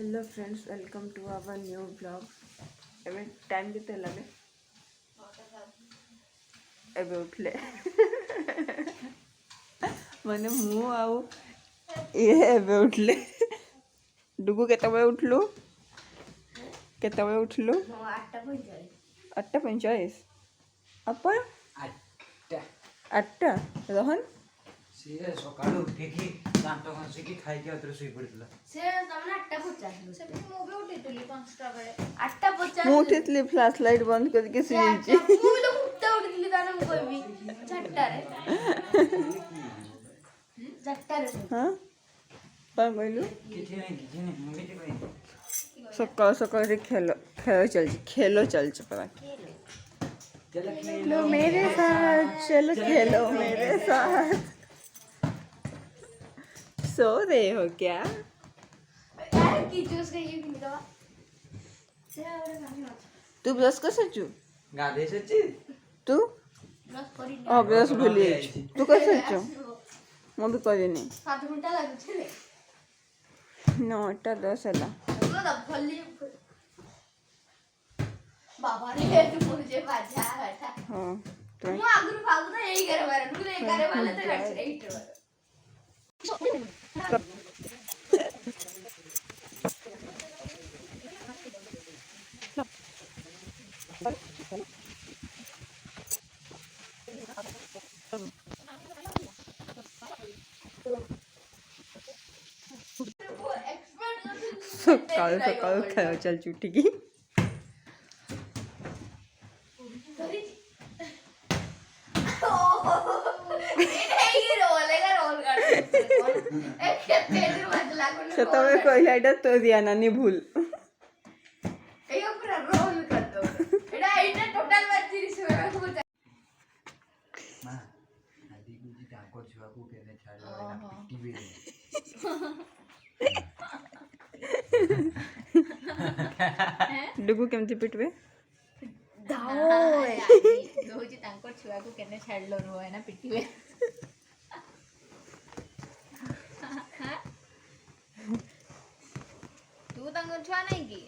Hello friends, welcome to our new blog. एबे time केते लागे एबे उठले माने मु आउ ये एबे उठले। डुगु केते बजे उठलु? केते बजे उठलु? 8:45 अपन 8टा रोहन से सकाळू उठिकी दांत घसिकी खाइकी अत्र सुई पड़ितला से तमने 8:50 से मु भी उठितली 5टा बेले 8:50 मु उठितली फ्लैश लाइट बंद करके सुइची। मु भी तो उठितली ताने मु कहबी 4टा रे 4टा रे हां पर कहलु किछि नहीं मु किछि कहि सकाळ सकाळ रे खेलो चलछि पता चलो खेलो मेरे साथ, चलो खेलो मेरे साथ। सो रहे हो क्या? यार की जूस के ये पी दवा से और खानी तू ब्रश कर सचू? गाधे सच्ची तू ब्रश करी ब्रश भूली जाइछु। तू कर सचू? मो भी करिनी। 7 घंटा लागु छले 9:10 हला। तो भल्ली बाबा रे तू मुझे बाजा हटा हां तो मु आगुर भागु तो यही करे मारे तू 11 वाले तो गाड़ी 8 वाले सकाळ सकाळ खेलो चल चुटी की सतवे कहला एटा तो दिया नानी भूल एयो पूरा रोल कर दो एटा टोटल बाजी रिसोरा को मां आदि गुजी टाको छुआ को केने छाड़ो ना टीवी डुगु केमती पिटवे धाओ दोजी तांको छुआ को केने छाड़लो रो है ना पिटीवे तू तांको छुआ नहीं की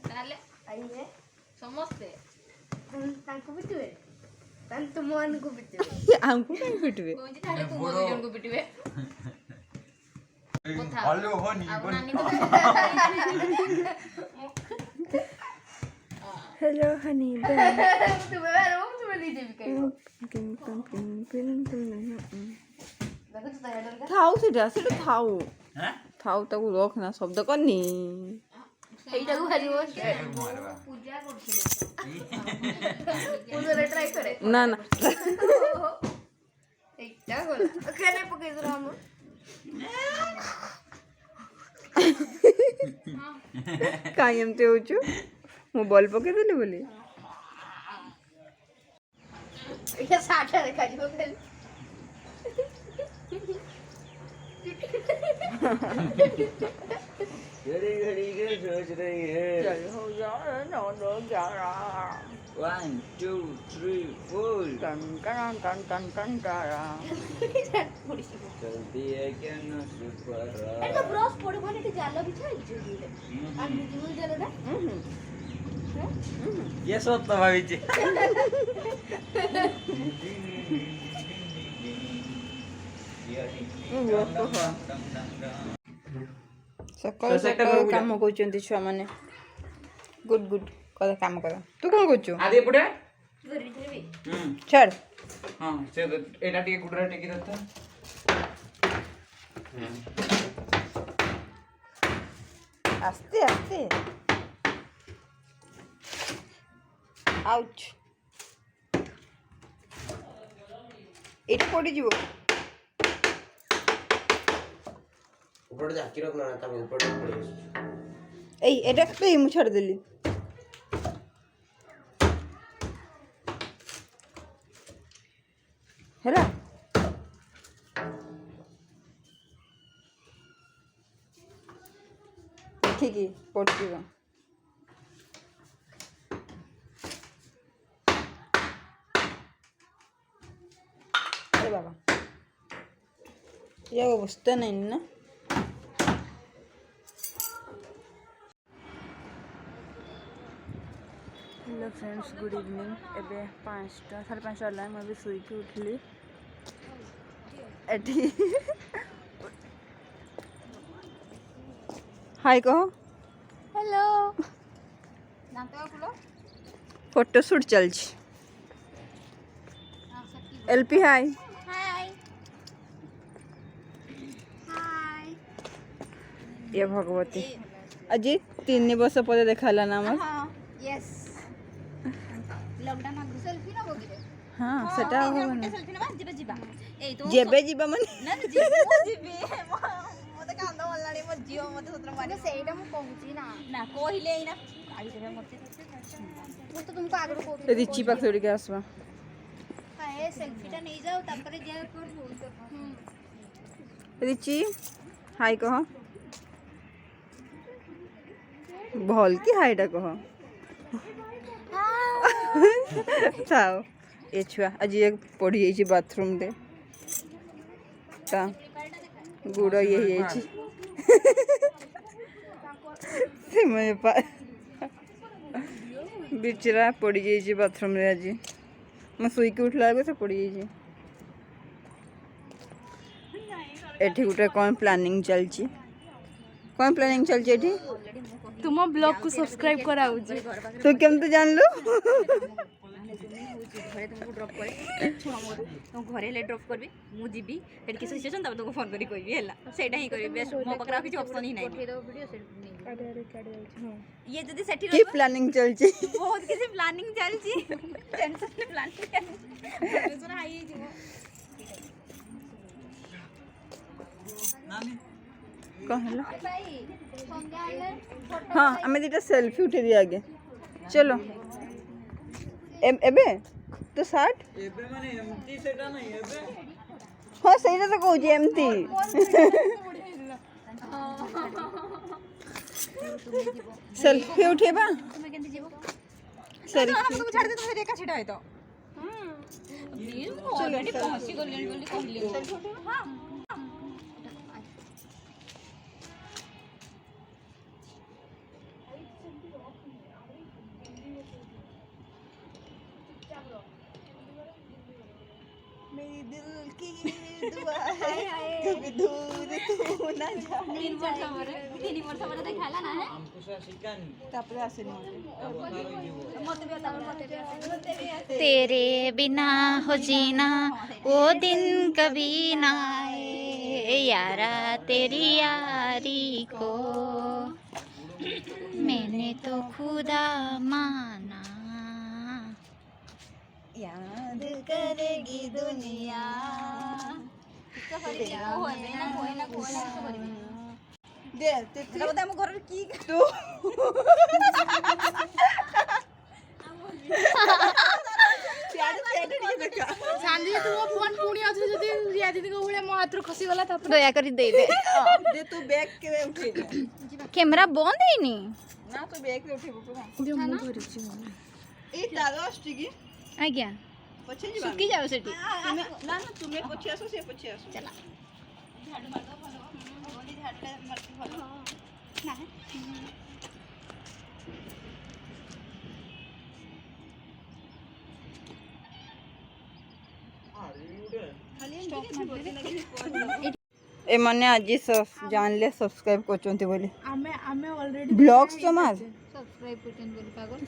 ताले आइए समझते तांको पिटीवे तान तुम मान को पिटीवे हमको नहीं पिटवे दोजी ताले तुम दो जन को पिटीवे हेलो होनी हेलो हनी बन तुम्हें लीजिए भी कहीं थाउ से जा से थाउ हैं थाउ तक रख ना शब्द करनी এইটা গো খালি বসে मारवा পূজা করছিল পূজারে ট্রাই করে ना ना এইটা হলো ওখানে পকে দিলাম আমরা काई एमते होचु मो बॉल पके देले बोली এটা 60 দেখা দিব খালি घड़ी के सोच रही है चल हो जा ना रो जा 1 2 3 4 टन टन टन टन टन टारा जल्दी है क्या न सुपर এটা ব্রাশ পড়ে বলে এটা জাল বিছাইছো দিলে আর নিজে জালটা ये सब तो भाभी जी सकाळ सकाळ काम करचंती छुआ माने गुड गुड कर काम कर तू कोन करचु आदि पुडे घरी धरबी छाड़ हां से एटा टिके गुडरा टिके दत्ता आस्ते आस्ते आउच एटा पड़ी जीवो ऊपर जाकी रख ना तब ऊपर पड़े एई एटा पे मु छाड़ देली हेला ठीक है पड़ती है अरे बाबा ये अवस्था नहीं ना हेलो फ्रेंड्स गुड इवनिंग एबे 5टा 5:30 होला मैं भी सोई के उठली एठी हाय कहो हेलो दांत खुलो फोटो शूट चल एलपी हाय हाय हाय ये भगवती अजी 3 वर्ष पर देखाला ना हमर हां यस लॉकडाउन आगु सेल्फी ना बगिरे हां सेटा हो ना सेल्फी ना जिबे जिबा ए तो जेबे जीवा माने ना जिबे मते कांद बोललाणी मो जियो मते सत्र माने सेटा मु कहूची ना ना कहिले इना आई देबे मते मु तो तुमको आगु कहू रिची पाक थोड़ी के आसवा हाय सेल्फी टा नहीं जाओ तापरे जे करबो रिची हाय कहो भल की हाईटा कह थाओ ये छुआ आज ये पड़ी जाइए बाथरूम रे ता गुड़ ये से मैं बिचरा पड़ी जाइए बाथरूम रे आज मैं सुई के उठला से पड़ी जाइए एठी गोटे कौन प्लानिंग चलची कौन प्लानिंग चलची एठी तुम ब्लॉग को सब्सक्राइब कराउ जे तू केमते जान लो घरे तुमको ड्रॉप करे छुआ मोर तुम घरे ले ड्रॉप करबी मु जीबी एट किस सिचुएशन तब तुमको फोन करी कहबी हैला सेटा ही करबी बेस्ट मो पकरा किछ ऑप्शन ही नहीं ये जदी सेठी की प्लानिंग चलची बहुत किसी प्लानिंग चलची टेंशन ने प्लानिंग सुना हाई जीवो नानी कहला भाई संध्या आले हाँ हमें दीटा सेल्फी उठे दिया आगे चलो एबे तो 60 एबे माने एमटी सेटा नहीं एबे हाँ सही तो कहू जे एमती सेल्फी उठेबा तुम केंती जीवो सेल्फी तुम छाड़ दे तुम देखा छिटा है तो ऑलरेडी पहुंची गली गली कहली सेल्फी हां मेरी दिल की दुआ है कभी दूर तू ना जा 3 वर्ष वाला देखाला ना है हमको सा शिकानी तापरे आसे मते भी आता तेरे बिना हो जीना वो दिन कभी ना आए यारा तेरी यारी को मैंने तो खुदा माना याद करेगी दुनिया दे ते बता हम घर की तू सांझे तू फोन पुणी अछि जदी रिया दीदी को भले मो हाथ खसी गला त दया करी दे दे दे तू बैग के उठे कैमरा बंद है नी ना तो बैग के उठे पूरा जो मु धरि छी ए दादा आस्ती की आज्ञा पछे जीवा सुकी जाओ सेठी ना ना तुम्हें पछे आसो से पछे आसो चला झाड़ू मार दो भलो ओली झाड़ू मार के भलो ना ए मने आज जान ले सब्सक्राइब करचोंती बोली आमे आमे ऑलरेडी ब्लॉग्स समाज सब्सक्राइब करतन बोली पागल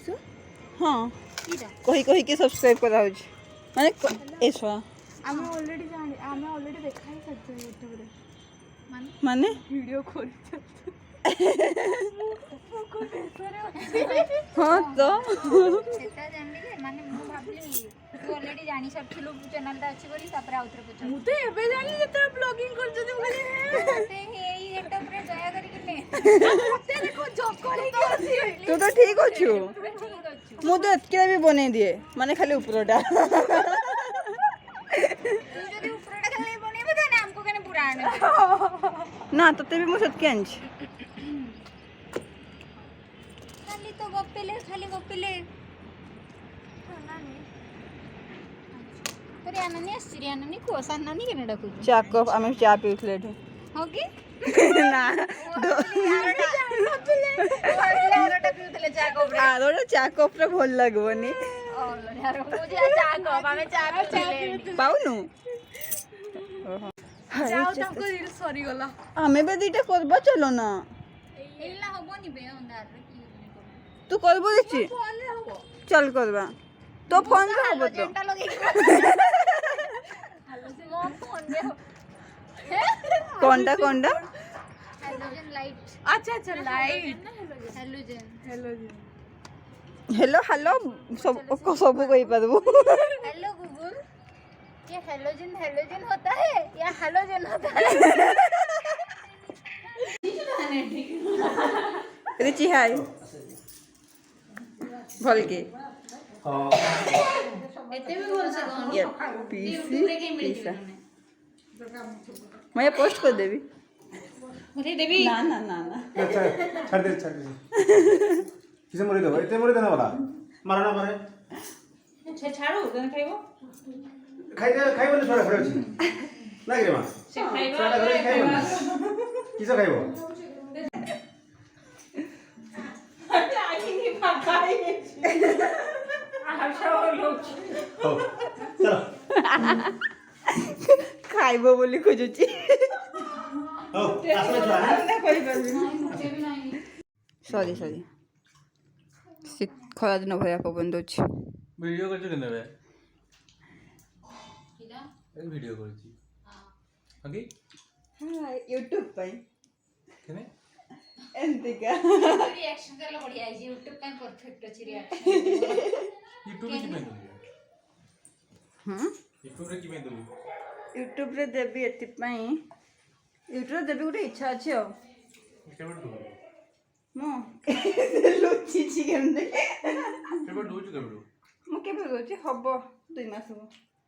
हाँ कीटा कही कही के सब्सक्राइब करा हो माने एसवा आमे ऑलरेडी जान आमे ऑलरेडी देखाई करते यूट्यूब रे माने वीडियो खोल हाँ तो सेटा जानली के माने मु भाबली तू ऑलरेडी जानी सकथिलु चैनल ता अछि बोली तापर आउतर पछ मु तो एबे जानली जते ब्लॉगिंग कर जते बोली ते हेई एटा पर दया करी के ने ते देखो जकड़ी के अछि तू तो ठीक होछु मु तो एतके भी बने दिए माने खाली ऊपरटा तू जदी ऊपरटा खाली बनेबे त हमको कने पूरा आने ना तते भी मु सतके अंच खाली तो गप्पेले अरे अनन्या श्री अनन्या को सन्नानी केने डाकू चा कप आमे चा पीउथले हो की ନା ଆରଟା ଚା କପ୍ରେ ଭଲ ଲାଗିବନି ପାଉନୁ ସରିଗଲା ଆମେ ବି ଦିଟା କରିବା ଚାଲ ନା ହବନି ବେ ଅନ୍ଧାରରେ ତୁ କରିବୁ ଦେଖି ଚାଲ କରିବା ତୋ ଫୋନ ରେ ହବ ତ କଣଟା କଣଟା अच्छा अच्छा लाइट हेलोजन हेलो हेलो सब କହିପାରିବୁ हेलो गूगल ये हेलोजन हेलोजन होता है या हेलोजन होता है ରିଚି ହାଇ ଭଲ କି ପିସା मैं पोस्ट कर देवी ना ना ना ना अच्छा छाड़ दे किसे मरी देबो एते मरी देना वाला मारा ना मारे छाड़ो तने खाइबो खाइबो ने छोड़ा घरे अछि लाग रे मां से खाइबो छोड़ा घरे खाइबो किसे खाइबो आखिनी पकाई हो चलो ଖାଇବ ବୋଲି ଖୋଜୁଛି हो आसमे छोड़ा ସରି ସରି ଖରା ଦିନ ଭଳିଆ ପବନ ଦଉଛି वीडियो करछ केने बे वीडियो करछि ओके यूट्यूब ପାଇଁ केने ଏମିତିକା रिएक्शन करला बढ़िया है YouTube का परफेक्ट अछि रिएक्शन यूट्यूब रे किमे दबी यूट्यूब रे किमे दबी यूट्यूब रे देवी एଥିପାଇଁ यूट्यूब रे देवी ଗୋଟେ ଇଚ୍ଛା ଅଛି ଆଉ केबे दबी ମୁଁ ଲୁଚିଛି କେମିତି केबे दोछु केबे ମୁଁ କେବେ କହୁଛି ହବ 2 ମାସ ହବ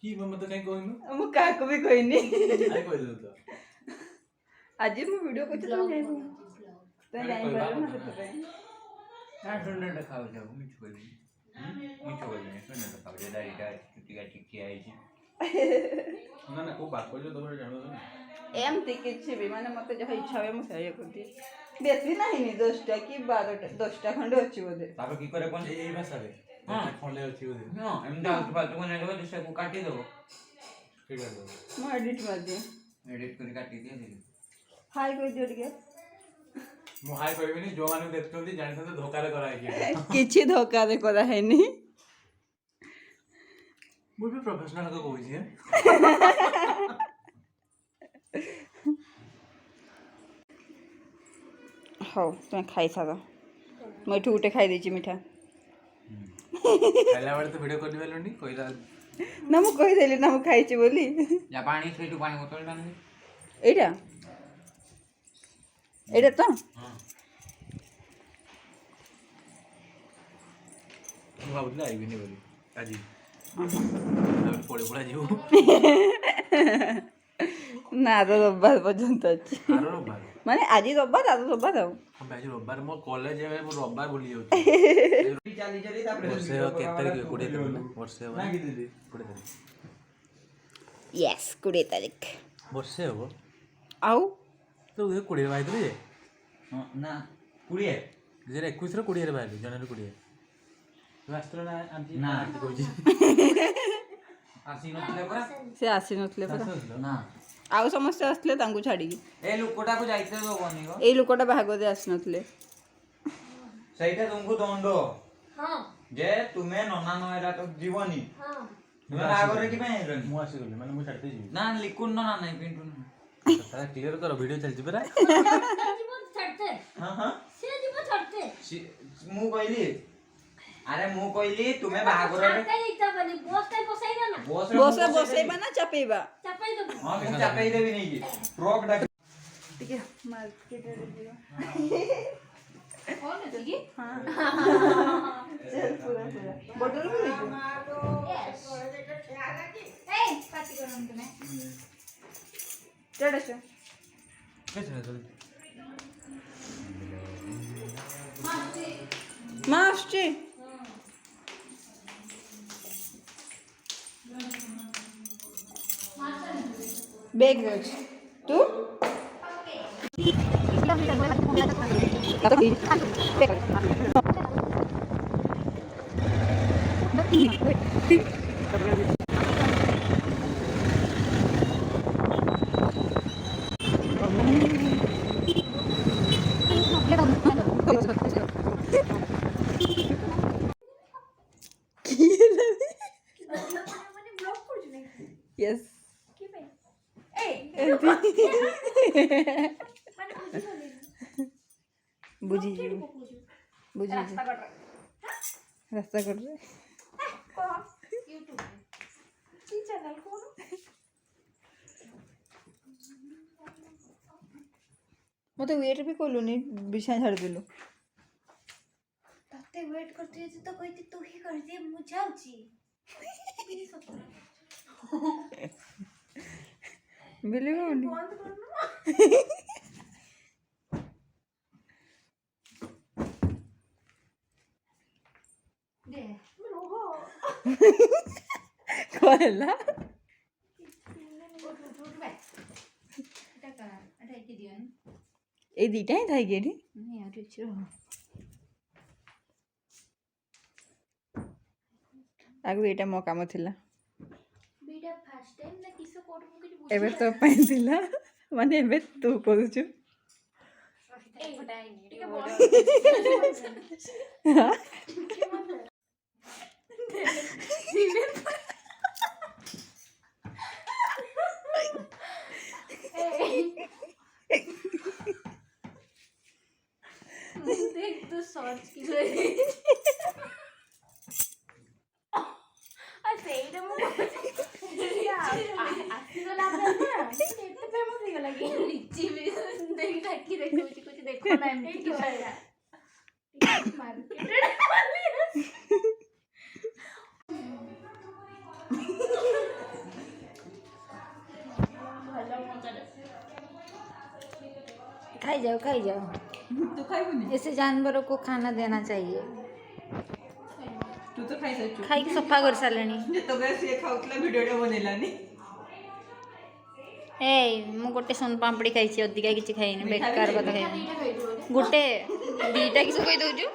की मते काई कहनु ମୁଁ କାହାକୁ ବି କହିନି आइ कहि दे तो ଆଜି ମୁଁ ଭିଡ଼ିଓ କରୁଛି ତମେ ଜାଣିବ ତମେ ଜାଣିପାରିବ ନା ସେଥିପାଇଁ ना सुनने खाओ जाओ मिछ बोली मिछ बोली सुनने खाओ जे दाईटा टिका टिकी आइछि ना ना को बात करजो तोरे जानो ना ଏମିତି କିଛି ବି ମାନେ ମୋତେ ଯାହା ଇଚ୍ଛା ହୁଏ ମୁଁ ସେଇଆ କରିଦିଏ ବେଶୀ ନାହିଁ 10ଟା କି 12ଟା 10ଟା ଖଣ୍ଡେ ଅଛି ବୋଧେ तापर की करे कोन ए भाषा रे हां खंडे अछि बोले हां एमदा फालतू कोन देबो से को काटी देबो ठीक है ମୁଁ ଏଡ଼ିଟ୍ ମାରିଦିଏ एडिट କରି काटी दिए दे ହାଇ କହିଦିଅ ଟିକେ ମୁଁ ହାଇ କହିବିନି ଯୋ ମାନେ ଦେଖୁଛନ୍ତି ଜାଣିଛନ୍ତି ଧୋକାରେ କରା ହେଇକି କିଛି ଧୋକାରେ କରାହେଇନି ମୁଁ ବି ପ୍ରୋଫେସନାଲ କ କହୁଛି ହଉ ତୁମେ ଖାଇସାର ମୁଁ ଏଠୁ ଗୋଟେ ଖାଇ ଦେଇଛି ମିଠା ଖାଇଲା ବେଳେ ତ ଭିଡ଼ିଓ କରି ପାରିଲନି କହିଲା ନା ମୁଁ କହିଦେଲି ନା ମୁଁ ଖାଇଛି ବୋଲି या पानी सेटू पानी बोतल डाल दे ଏଇଟା ଏଇଟା ତ हां ମୁଁ ଭାବୁଥିଲି ଆଇବିନି ବୋଲି ଆଜି ତାପରେ ପଡେ ପଡା ଯିବ ନା ଆର ରବିବାର ପର୍ଯ୍ୟନ୍ତ ଅଛି ଆର ରବିବାର ମାନେ ଆଜି ରବିବାର ଆର ରବିବାର ଆଉ हम आज रविवार मो कॉलेज है वो रविवार भूली जाउछी ଚାଲି ଚାଲି ତାପରେ वर्षे हो के तारीख 20 तारीख वर्षे हो ନା କି ଦିଦି 20 तारीख ୟେସ୍ 20 ତାରିଖ वर्षे हो ଆଉ तो 20 बाई दे हां ना कुड़िए जे 21 रो 20 रे बाई जनवरी 20 तू आस्त्र ना आंटी ना। आंटी कहूची आसी नथले परा ସେ ଆସିନଥିଲେ ପରା ना ଆଉ ସମସ୍ତେ ଆସିଥିଲେ ତାଙ୍କୁ ଛାଡ଼ିକି ए लोकोटा को जाइते दो बनी गो ଏଇ ଲୋକଟା ବାହାଘରରେ ଆସିନଥିଲେ ସେଇଟା ତୁମକୁ ଦଣ୍ଡ ଯେ ତୁମେ ନନା ନହେଲା ତ ଯିବନି ତୁମେ ବାହାଘରରେ କି ପାଇଁ ହେଲନି ମୁଁ ଆସି ଗଲି ମାନେ ମୁଁ ଛାଡି ଦେଇ ଯିବି ନା ଲିକୁନ ନନା ନାହିଁ ପିଣ୍ଟୁ ନନା ତାରା କ୍ଲିୟର କର ଭିडिओ चलଛି ପରା ହଁ ହଁ ମୁଁ କହିଲି ଆରେ ମୁଁ କହିଲି ତୁମେ ବାହାଘରରେ ବସରେ ବସେଇବା ନା ଚାପେଇବା ହଁ ମୁଁ ଚାପେଇ ଦେବି ନେଇକି ଟ୍ରକ୍ ଡାକି ଟିକେ ମାର୍କେଟରେ ଯିବା कौन है की ହଁ ପୁରା ପୁରା ବଟଲ ପୁରେଇଛୁ ए पार्टी करन तुमे ଚଢ଼ ମା ଆସୁଛି ବେଗ୍ ଅଛି ତୁ Yes. ବୁଝିଯିବୁ ରାସ୍ତା କଡ଼ରେ ମତେ ୱେଟ୍ ବି କଲୁନି ବିଛଣା ଛାଡ଼ିଦେଲୁ ତତେ ୱେଟ୍ କରିଥିଲି ତ କହିଲି ତୁ ହିଁ କରିଦିଏ ମୁଁ ଯାଉଛି ବିଲିଭ୍ ହଉନି କ'ଣ ହେଲା ଏଇ ଦୁଇଟା ହିଁ ଥାଏ କି ଏଠି ଆଗରୁ ଏଇଟା ମୋ କାମ ଥିଲା ଏବେ ତୋ ପାଇଁ ଥିଲା ମାନେ ଏବେ ତୁ କରୁଛୁ देख तू सर्च की ସେଇଟା ମୁଁ ଆସିଗଲା ଏତେ ଫେମସ୍ ହେଇଗଲା କି ଲିଚି ବି ଦେଖି ଢାକି ଦେଖଉଛି କିଛି ଦେଖ ନା ଏମିତି କି खाई जाओ तू खाइबुनी ऐसे जानवरों को खाना देना चाहिए तू तो खाई सारिଛୁ खाई सफा कर सारे ଯେତେବେଳେ ସିଏ ଖାଉଥିଲା ଭିଡ଼ିଓଟା ବନେଇଲାନି ए मु गोटे सोन पापड़ी खाई अधिका किसी खाइनी बेकार कथा खाई गोटे दीटा किस कही दौचु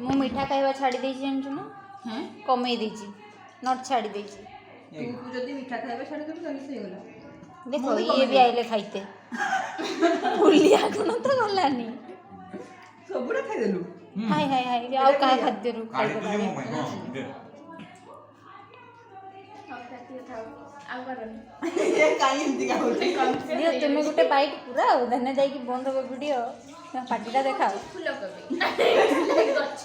मु मीठा खाଇବା छाड़ी देछि जानछु ना कमई देछि नट छाड़ी देछि तू जदी मीठा खाଇବା छाड़ी देबु ताले सही होला देखो ये भी आइले खाइते फुलिया कोन तो गलानी सबुरा खाइ देलु हाय हाय हाय आउ काहे खाद्य रु खाइ काढे तुझे मोबाईल ये काई एमती का होते दियो तुमे गोटे बाइट पूरा धन्य जाई कि बंद हो वीडियो पार्टीटा देखाओ फुल कबे गच्छ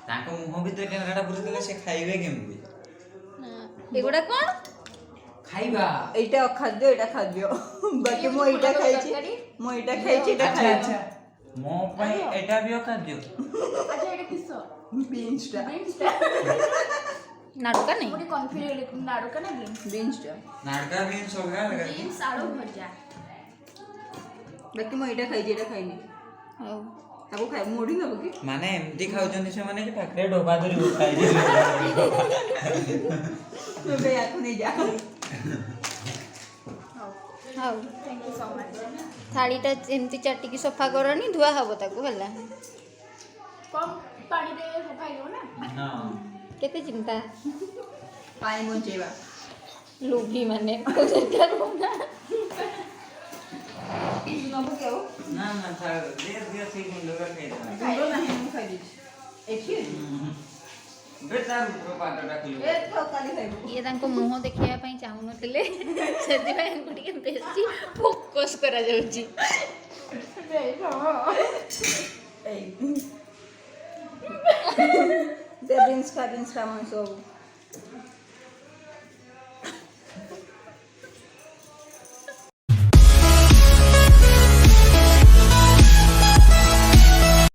ताको मुह भितर कैमराटा पुरै देले से खाइबे केमती एगुडा कोन खाइबा एटा खाद्य एटा खाद्य बाकी मो एटा खाइछि मो एटा खाइछि एटा खाइछि मो पई एटा भी खाद्य अच्छा एटा किसो बीन्सटा नाडुका नहीं गोटे कन्फ्यूज नाडुका ना बीन्सटा नाडका बीन्स होगा बीन्स आलू भजा बाकी मो एटा खाइछि एटा खाइनी हाउ ताको खाइ मोडी न बकी माने एमती खाउचन से माने कि पाखरे डोबा धरी उठाइ दे तो बे आको नहीं जा हाउ थैंक यू सो मच थालीटा एमती चाटी की सफा करनी धुआ हबो ताको हला कम पानी दे सफा हो ना हां केते चिंता पानी बचेबा लोभी माने सरकार होना नबो केओ ना ना छाड़ दे दिया से गुंडोगा खाइ गुंडो नाही मु खाइ दिछि एठी बेटा ऊपर पाटटा किलो ए तो काली खाइबो ये तांको मुंह देखिया पई चाहू नथिले सेति पई गुडी बेसी फोकस करा जाउची ए दे बीन्स का मन सब